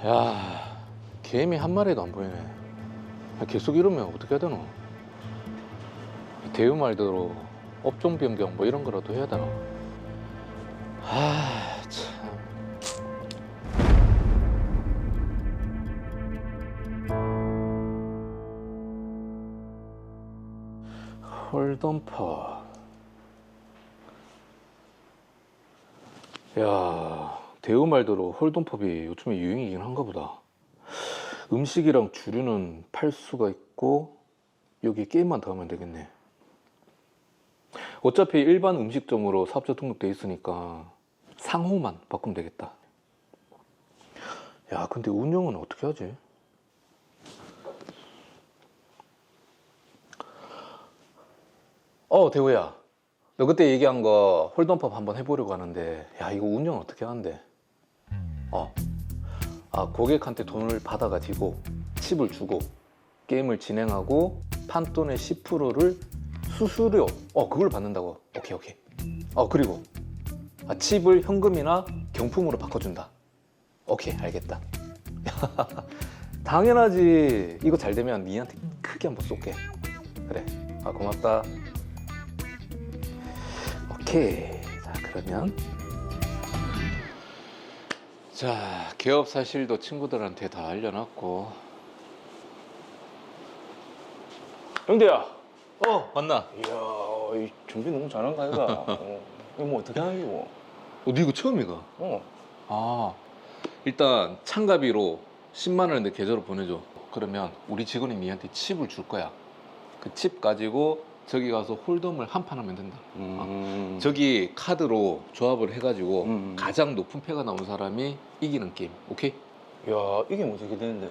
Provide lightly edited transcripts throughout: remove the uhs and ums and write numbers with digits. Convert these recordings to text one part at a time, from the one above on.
야, 개미 한 마리도 안 보이네. 계속 이러면 어떻게 해야 되노? 대우 말대로 업종 변경 뭐 이런 거라도 해야 되나? 아, 참. 홀덤퍼. 야, 대우 말대로 홀덤퍼이 요즘에 유행이긴 한가 보다. 음식이랑 주류는 팔 수가 있고 여기 게임만 더 하면 되겠네. 어차피 일반 음식점으로 사업자 등록돼 있으니까 상호만 바꾸면 되겠다. 야, 근데 운영은 어떻게 하지? 대우야, 너 그때 얘기한 거 홀덤팝 한번 해보려고 하는데, 야, 이거 운영 어떻게 하는데? 고객한테 돈을 받아가지고 칩을 주고 게임을 진행하고 판돈의 10%를 수수료, 그걸 받는다고. 오케이. 그리고 칩을 현금이나 경품으로 바꿔준다. 오케이, 알겠다. 당연하지. 이거 잘 되면 니한테 크게 한번 쏠게. 그래, 고맙다. 오케이. 자, 그러면 개업 사실도 친구들한테 다 알려놨고. 영대야. 맞나? 이야, 이 준비 너무 잘한 거 아이가? 이거 뭐 어떻게 하는 거고? 너 이거 처음이가? 일단 참가비로 10만 원인데 계좌로 보내줘. 그러면 우리 직원이 니한테 칩을 줄 거야. 그 칩 가지고 저기 가서 홀덤을 한 판 하면 된다. 저기 카드로 조합을 해가지고 가장 높은 패가 나온 사람이 이기는 게임. 오케이? 야, 이게 뭐 어떻게 되는데?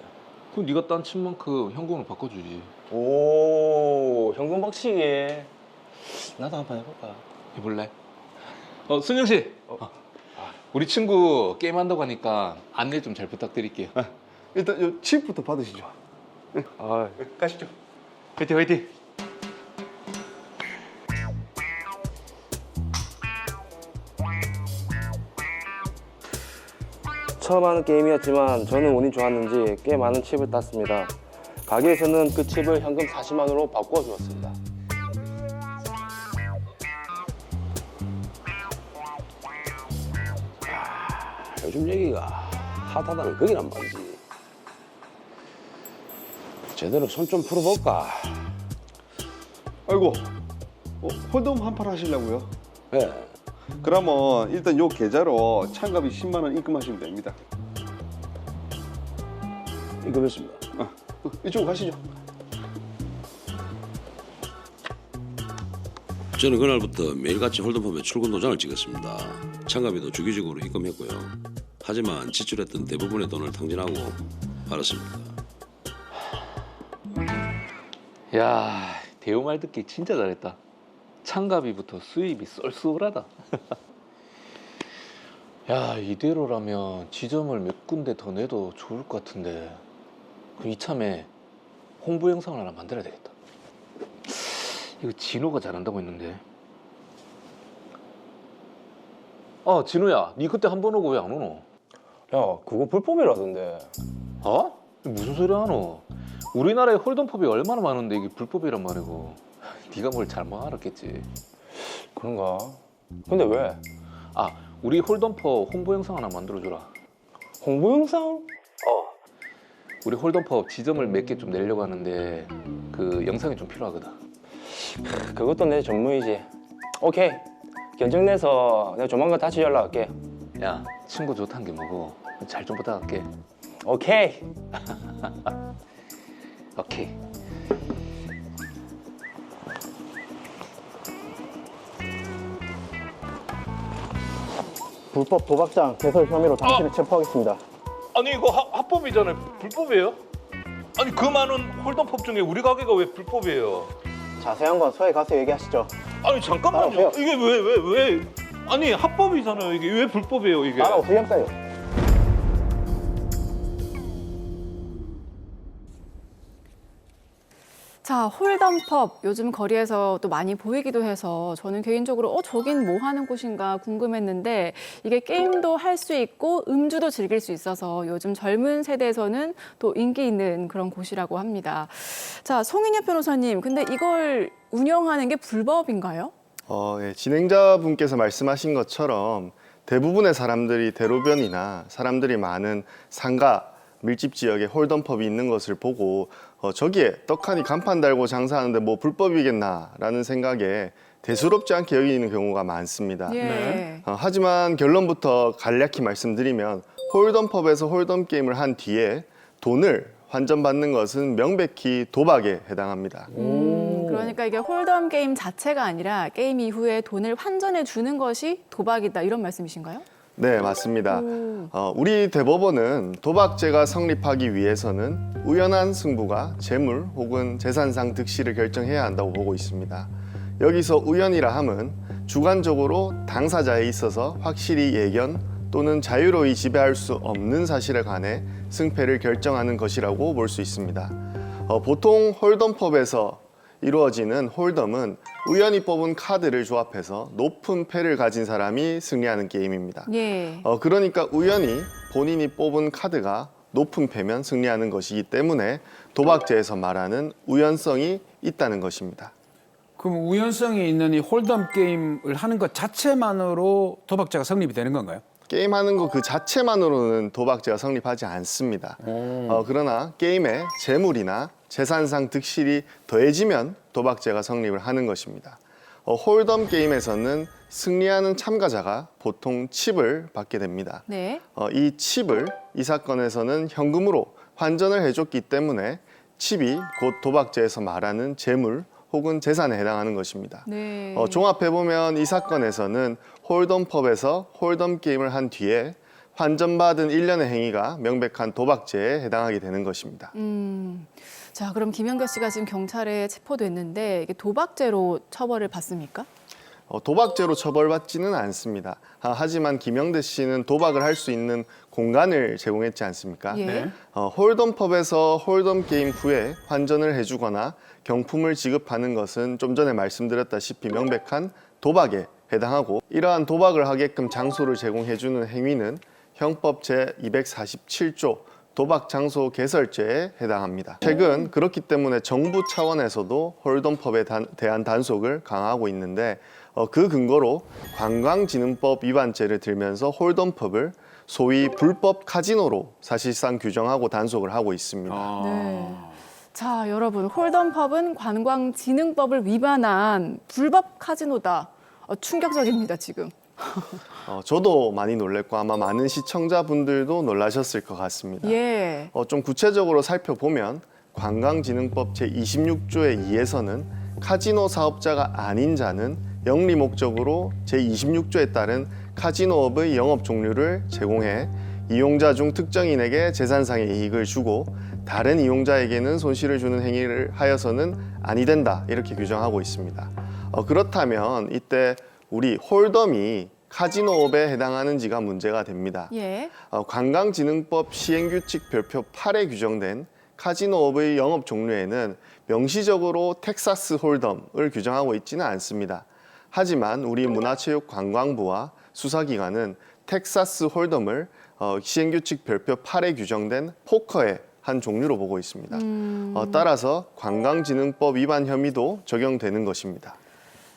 그럼 네가 딴 칩만큼 현금으로 바꿔주지. 오, 현금 박치기. 나도 한판 해볼까? 해볼래? 순영 씨. 우리 친구 게임 한다고 하니까 안내 좀 잘 부탁드릴게요. 일단 요 칩부터 받으시죠. 가시죠. 화이팅. 처음 하는 게임이었지만 저는 운이 좋았는지 꽤 많은 칩을 땄습니다. 가게에서는 그 칩을 현금 40만 원으로 바꾸어 주었습니다. 요즘 얘기가 핫하다는 거기란 말이지. 제대로 손 좀 풀어볼까? 아이고, 홀덤 한 판 하시려고요? 예. 그러면 일단 요 계좌로 참가비 10만 원 입금하시면 됩니다. 입금했습니다. 이쪽으로 가시죠. 저는 그날부터 매일같이 홀덤펌에 출근 도장을 찍었습니다. 참가비도 주기적으로 입금했고요. 하지만 지출했던 대부분의 돈을 탕진하고 말았습니다. 야, 대우 말 듣기 진짜 잘했다. 참가비부터 수입이 쏠쏠하다. 야, 이대로라면 지점을 몇 군데 더 내도 좋을 것 같은데, 그럼 이참에 홍보 영상을 하나 만들어야 되겠다. 이거 진호가 잘한다고 했는데. 진호야, 니 그때 한 번 오고 왜 안 오노? 야, 그거 불법이라던데. 무슨 소리 하노? 우리나라에 홀덤법이 얼마나 많은데 이게 불법이란 말이고. 네가 뭘 잘못 알았겠지. 그런가? 근데 왜? 우리 홀덤퍼 홍보 영상 하나 만들어주라. 홍보 영상? 우리 홀덤퍼 지점을 몇 개 좀 내려고 하는데 그 영상이 좀 필요하거든. 그것도 내 전무이지. 오케이. 견적 내서 내가 조만간 다시 연락할게. 야, 친구 좋다는 게 뭐고 잘 좀 부탁할게. 오케이. 오케이. 불법 도박장 개설 혐의로 당신을 체포하겠습니다. 아니 이거 합법이잖아요. 불법이에요? 아니 그 많은 홀덤법 중에 우리 가게가 왜 불법이에요? 자세한 건 서해 가서 얘기하시죠. 아니 잠깐만요. 따라오세요. 이게 왜? 아니 합법이잖아요. 이게 왜 불법이에요 이게? 따라오세요, 형사요. 자, 홀덤펍 요즘 거리에서 또 많이 보이기도 해서 저는 개인적으로 저긴 뭐 하는 곳인가 궁금했는데 이게 게임도 할 수 있고 음주도 즐길 수 있어서 요즘 젊은 세대에서는 또 인기 있는 그런 곳이라고 합니다. 자, 송인엽 변호사님, 근데 이걸 운영하는 게 불법인가요? 예, 진행자분께서 말씀하신 것처럼 대부분의 사람들이 대로변이나 사람들이 많은 상가, 밀집 지역에 홀덤펍이 있는 것을 보고 저기에 떡하니 간판 달고 장사하는데 뭐 불법이겠나라는 생각에 대수롭지 않게 여기는 경우가 많습니다. 예. 하지만 결론부터 간략히 말씀드리면 홀덤펍에서 홀덤 게임을 한 뒤에 돈을 환전받는 것은 명백히 도박에 해당합니다. 그러니까 이게 홀덤 게임 자체가 아니라 게임 이후에 돈을 환전해 주는 것이 도박이다 이런 말씀이신가요? 네, 맞습니다. 우리 대법원은 도박죄가 성립하기 위해서는 우연한 승부가 재물 혹은 재산상 득실을 결정해야 한다고 보고 있습니다. 여기서 우연이라 함은 주관적으로 당사자에 있어서 확실히 예견 또는 자유로이 지배할 수 없는 사실에 관해 승패를 결정하는 것이라고 볼 수 있습니다. 보통 홀덤펍에서 이루어지는 홀덤은 우연히 뽑은 카드를 조합해서 높은 패를 가진 사람이 승리하는 게임입니다. 예. 그러니까 우연히 본인이 뽑은 카드가 높은 패면 승리하는 것이기 때문에 도박죄에서 말하는 우연성이 있다는 것입니다. 그럼 우연성이 있는 이 홀덤 게임을 하는 것 자체만으로 도박죄가 성립이 되는 건가요? 게임하는 것 그 자체만으로는 도박죄가 성립하지 않습니다. 그러나 게임에 재물이나 재산상 득실이 더해지면 도박죄가 성립을 하는 것입니다. 홀덤 게임에서는 승리하는 참가자가 보통 칩을 받게 됩니다. 네. 이 칩을 이 사건에서는 현금으로 환전을 해줬기 때문에 칩이 곧 도박죄에서 말하는 재물 혹은 재산에 해당하는 것입니다. 네. 종합해보면 이 사건에서는 홀덤펍에서 홀덤 게임을 한 뒤에 환전받은 일련의 행위가 명백한 도박죄에 해당하게 되는 것입니다. 자, 그럼 김영겨 씨가 지금 경찰에 체포됐는데 이게 도박죄로 처벌을 받습니까? 도박죄로 처벌받지는 않습니다. 하지만 김영대 씨는 도박을 할 수 있는 공간을 제공했지 않습니까? 예. 네. 홀덤펍에서 홀덤 게임 후에 환전을 해주거나 경품을 지급하는 것은 좀 전에 말씀드렸다시피 명백한 도박에 해당하고 이러한 도박을 하게끔 장소를 제공해주는 행위는 형법 제247조 도박 장소 개설죄에 해당합니다. 최근 그렇기 때문에 정부 차원에서도 홀덤펍에 대한 단속을 강화하고 있는데 그 근거로 관광진흥법 위반죄를 들면서 홀덤펍을 소위 불법 카지노로 사실상 규정하고 단속을 하고 있습니다. 네. 자, 여러분, 홀덤펍은 관광진흥법을 위반한 불법 카지노다. 충격적입니다, 지금. 저도 많이 놀랬고 아마 많은 시청자분들도 놀라셨을 것 같습니다. 예. 좀 구체적으로 살펴보면 관광진흥법 제26조에 의해서는 카지노 사업자가 아닌 자는 영리 목적으로 제26조에 따른 카지노업의 영업 종류를 제공해 이용자 중 특정인에게 재산상의 이익을 주고 다른 이용자에게는 손실을 주는 행위를 하여서는 아니 된다 이렇게 규정하고 있습니다. 그렇다면 이때 우리 홀덤이 카지노업에 해당하는지가 문제가 됩니다. 예. 관광진흥법 시행규칙 별표 8에 규정된 카지노업의 영업 종류에는 명시적으로 텍사스 홀덤을 규정하고 있지는 않습니다. 하지만 우리 문화체육관광부와 수사기관은 텍사스 홀덤을 시행규칙 별표 8에 규정된 포커의 한 종류로 보고 있습니다. 따라서 관광진흥법 위반 혐의도 적용되는 것입니다.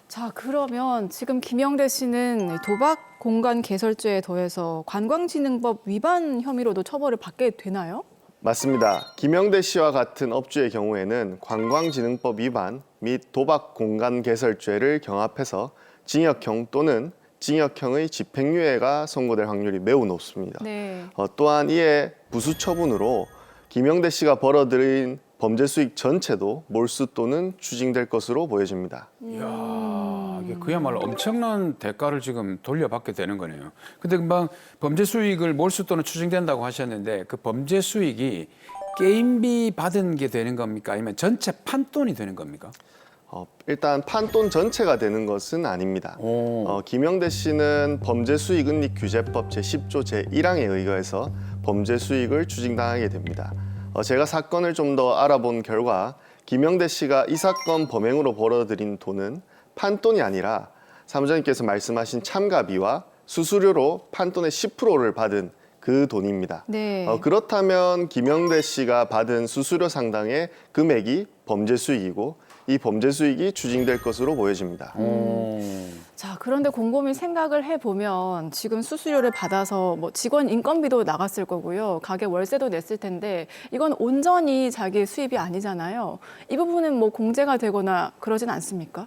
자, 그러면 지금 김영대 씨는 도박 공간 개설죄에 더해서 관광진흥법 위반 혐의로도 처벌을 받게 되나요? 맞습니다. 김영대 씨와 같은 업주의 경우에는 관광진흥법 위반 및 도박 공간 개설죄를 경합해서 징역형 또는 징역형의 집행유예가 선고될 확률이 매우 높습니다. 네. 또한 이에 부수 처분으로 김영대 씨가 벌어들인 범죄 수익 전체도 몰수 또는 추징될 것으로 보여집니다. 이야, 이게 그야말로 엄청난 대가를 지금 돌려받게 되는 거네요. 근데 금방 범죄 수익을 몰수 또는 추징된다고 하셨는데 그 범죄 수익이 게임비 받은 게 되는 겁니까? 아니면 전체 판돈이 되는 겁니까? 일단 판돈 전체가 되는 것은 아닙니다. 김영대 씨는 범죄수익은닉규제법 제10조 제1항에 의거해서 범죄 수익을 추징당하게 됩니다. 제가 사건을 좀 더 알아본 결과 김영대 씨가 이 사건 범행으로 벌어들인 돈은 판돈이 아니라 사무장님께서 말씀하신 참가비와 수수료로 판돈의 10%를 받은 그 돈입니다. 네. 그렇다면 김영대 씨가 받은 수수료 상당의 금액이 범죄 수익이고 이 범죄 수익이 추징될 것으로 보여집니다. 자, 그런데 곰곰이 생각을 해보면 지금 수수료를 받아서 뭐 직원 인건비도 나갔을 거고요. 가게 월세도 냈을 텐데 이건 온전히 자기의 수입이 아니잖아요. 이 부분은 뭐 공제가 되거나 그러진 않습니까?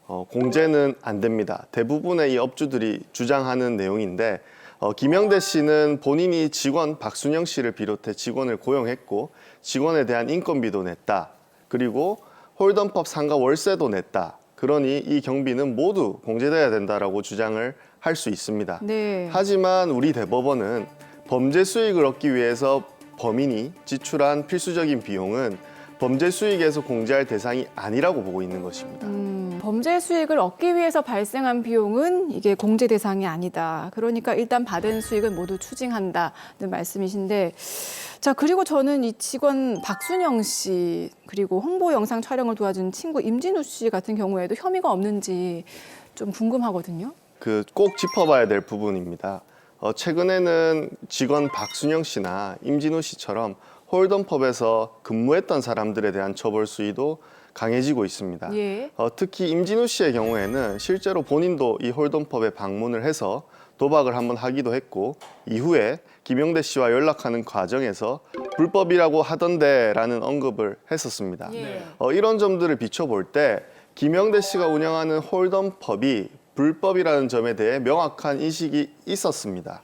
공제는 안 됩니다. 대부분의 이 업주들이 주장하는 내용인데 김영대 씨는 본인이 직원 박순영 씨를 비롯해 직원을 고용했고 직원에 대한 인건비도 냈다. 그리고 홀덤펍 상가 월세도 냈다. 그러니 이 경비는 모두 공제돼야 된다라고 주장을 할 수 있습니다. 네. 하지만 우리 대법원은 범죄 수익을 얻기 위해서 범인이 지출한 필수적인 비용은 범죄 수익에서 공제할 대상이 아니라고 보고 있는 것입니다. 범죄 수익을 얻기 위해서 발생한 비용은 이게 공제 대상이 아니다. 그러니까 일단 받은 수익은 모두 추징한다는 말씀이신데, 자, 그리고 저는 이 직원 박순영 씨 그리고 홍보 영상 촬영을 도와준 친구 임진우 씨 같은 경우에도 혐의가 없는지 좀 궁금하거든요. 꼭 짚어봐야 될 부분입니다. 최근에는 직원 박순영 씨나 임진우 씨처럼 홀덤펍에서 근무했던 사람들에 대한 처벌 수위도 강해지고 있습니다. 예. 특히 임진우 씨의 경우에는 실제로 본인도 이 홀덤펍에 방문을 해서 도박을 한번 하기도 했고 이후에 김영대 씨와 연락하는 과정에서 불법이라고 하던데라는 언급을 했었습니다. 예. 이런 점들을 비춰볼 때 김영대 씨가 운영하는 홀덤펍이 불법이라는 점에 대해 명확한 인식이 있었습니다.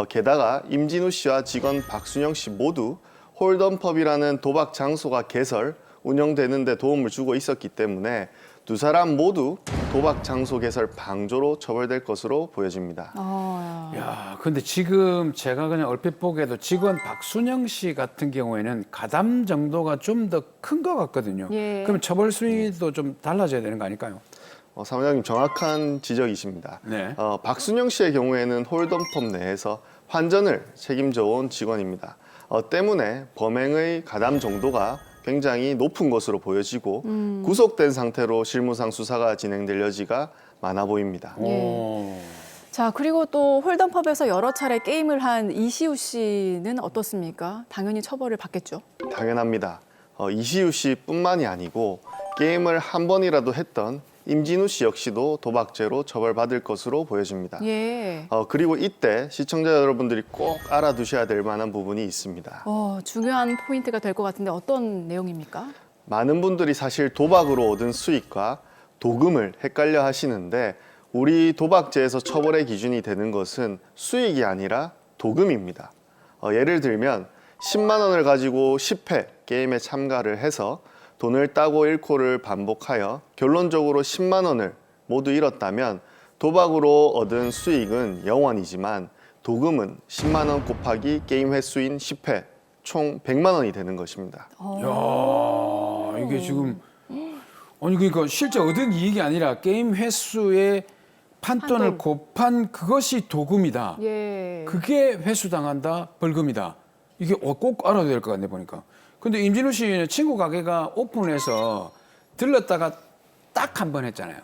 게다가 임진우 씨와 직원 박순영 씨 모두 홀덤펍이라는 도박 장소가 개설, 운영되는 데 도움을 주고 있었기 때문에 두 사람 모두 도박 장소 개설 방조로 처벌될 것으로 보여집니다. 야, 근데 지금 제가 그냥 얼핏 보기에도 직원 박순영 씨 같은 경우에는 가담 정도가 좀 더 큰 것 같거든요. 예. 그럼 처벌 수위도 좀 달라져야 되는 거 아닐까요? 사무장님 정확한 지적이십니다. 네. 박순영 씨의 경우에는 홀덤펍 내에서 환전을 책임져 온 직원입니다. 때문에 범행의 가담 정도가 굉장히 높은 것으로 보여지고 구속된 상태로 실무상 수사가 진행될 여지가 많아 보입니다. 예. 자, 그리고 또 홀덤펍에서 여러 차례 게임을 한 이시우 씨는 어떻습니까? 당연히 처벌을 받겠죠. 당연합니다. 이시우 씨뿐만이 아니고 게임을 한 번이라도 했던 임진우 씨 역시도 도박죄로 처벌받을 것으로 보여집니다. 예. 그리고 이때 시청자 여러분들이 꼭 알아두셔야 될 만한 부분이 있습니다. 중요한 포인트가 될 것 같은데 어떤 내용입니까? 많은 분들이 사실 도박으로 얻은 수익과 도금을 헷갈려 하시는데 우리 도박죄에서 처벌의 기준이 되는 것은 수익이 아니라 도금입니다. 예를 들면 10만 원을 가지고 10회 게임에 참가를 해서 돈을 따고 잃고를 반복하여 결론적으로 10만 원을 모두 잃었다면 도박으로 얻은 수익은 0원이지만 도금은 10만 원 곱하기 게임 횟수인 10회 총 100만 원이 되는 것입니다. 야, 이게 지금 아니 그러니까 실제 얻은 이익이 아니라 게임 횟수의 판돈을 판돈. 곱한 그것이 도금이다. 예. 그게 회수당한다, 벌금이다. 이게 꼭 알아야 될 것 같네 보니까. 근데 임진우 씨는 친구 가게가 오픈해서 들렀다가 딱 한 번 했잖아요.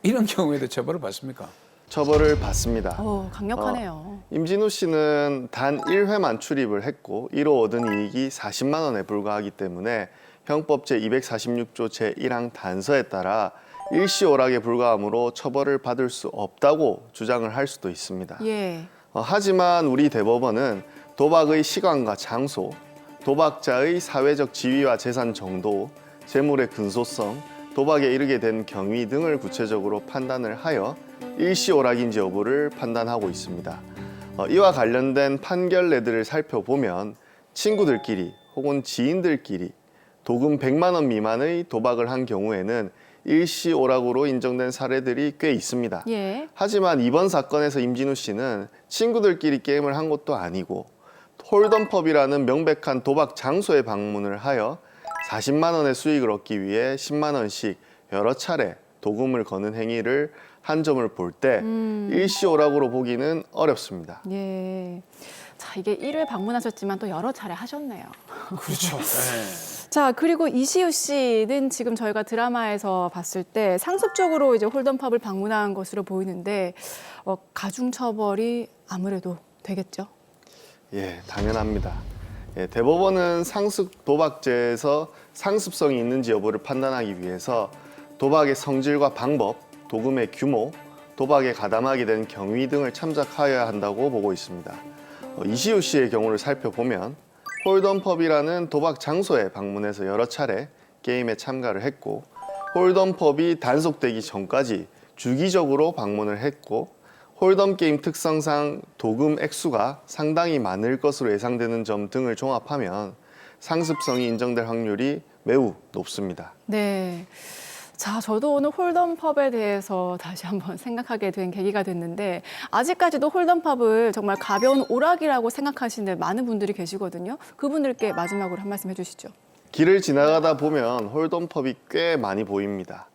이런 경우에도 처벌을 받습니까? 처벌을 받습니다. 강력하네요. 임진우 씨는 단 1회만 출입을 했고 이로 얻은 이익이 40만 원에 불과하기 때문에 형법 제246조 제1항 단서에 따라 일시오락에 불과하므로 처벌을 받을 수 없다고 주장을 할 수도 있습니다. 예. 하지만 우리 대법원은 도박의 시간과 장소, 도박자의 사회적 지위와 재산 정도, 재물의 근소성, 도박에 이르게 된 경위 등을 구체적으로 판단을 하여 일시오락인지 여부를 판단하고 있습니다. 이와 관련된 판결례들을 살펴보면 친구들끼리 혹은 지인들끼리 도금 100만 원 미만의 도박을 한 경우에는 일시오락으로 인정된 사례들이 꽤 있습니다. 예. 하지만 이번 사건에서 임진우 씨는 친구들끼리 게임을 한 것도 아니고 홀덤펍이라는 명백한 도박 장소에 방문을 하여 40만 원의 수익을 얻기 위해 10만 원씩 여러 차례 도금을 거는 행위를 한 점을 볼 때 일시오락으로 보기는 어렵습니다. 예. 자, 이게 1회 방문하셨지만 또 여러 차례 하셨네요. 그렇죠. 네. 자, 그리고 이시우 씨는 지금 저희가 드라마에서 봤을 때 상습적으로 이제 홀덤펍을 방문한 것으로 보이는데 가중처벌이 아무래도 되겠죠? 예, 당연합니다. 예, 대법원은 상습 도박죄에서 상습성이 있는지 여부를 판단하기 위해서 도박의 성질과 방법, 도금의 규모, 도박에 가담하게 된 경위 등을 참작하여야 한다고 보고 있습니다. 이시우 씨의 경우를 살펴보면 홀덤펍이라는 도박 장소에 방문해서 여러 차례 게임에 참가를 했고 홀덤펍이 단속되기 전까지 주기적으로 방문을 했고 홀덤 게임 특성상 도금 액수가 상당히 많을 것으로 예상되는 점 등을 종합하면 상습성이 인정될 확률이 매우 높습니다. 네. 자, 저도 오늘 홀덤펍에 대해서 다시 한번 생각하게 된 계기가 됐는데 아직까지도 홀덤펍을 정말 가벼운 오락이라고 생각하시는 많은 분들이 계시거든요. 그분들께 마지막으로 한 말씀 해주시죠. 길을 지나가다 보면 홀덤펍이 꽤 많이 보입니다.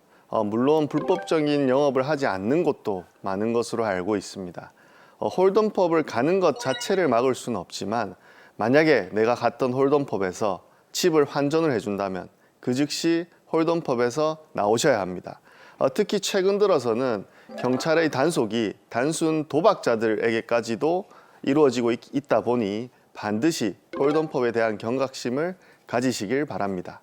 물론 불법적인 영업을 하지 않는 곳도 많은 것으로 알고 있습니다. 홀덤펍을 가는 것 자체를 막을 수는 없지만 만약에 내가 갔던 홀덤펍에서 칩을 환전을 해준다면 그 즉시 홀덤펍에서 나오셔야 합니다. 특히 최근 들어서는 경찰의 단속이 단순 도박자들에게까지도 이루어지고 있다 보니 반드시 홀덤펍에 대한 경각심을 가지시길 바랍니다.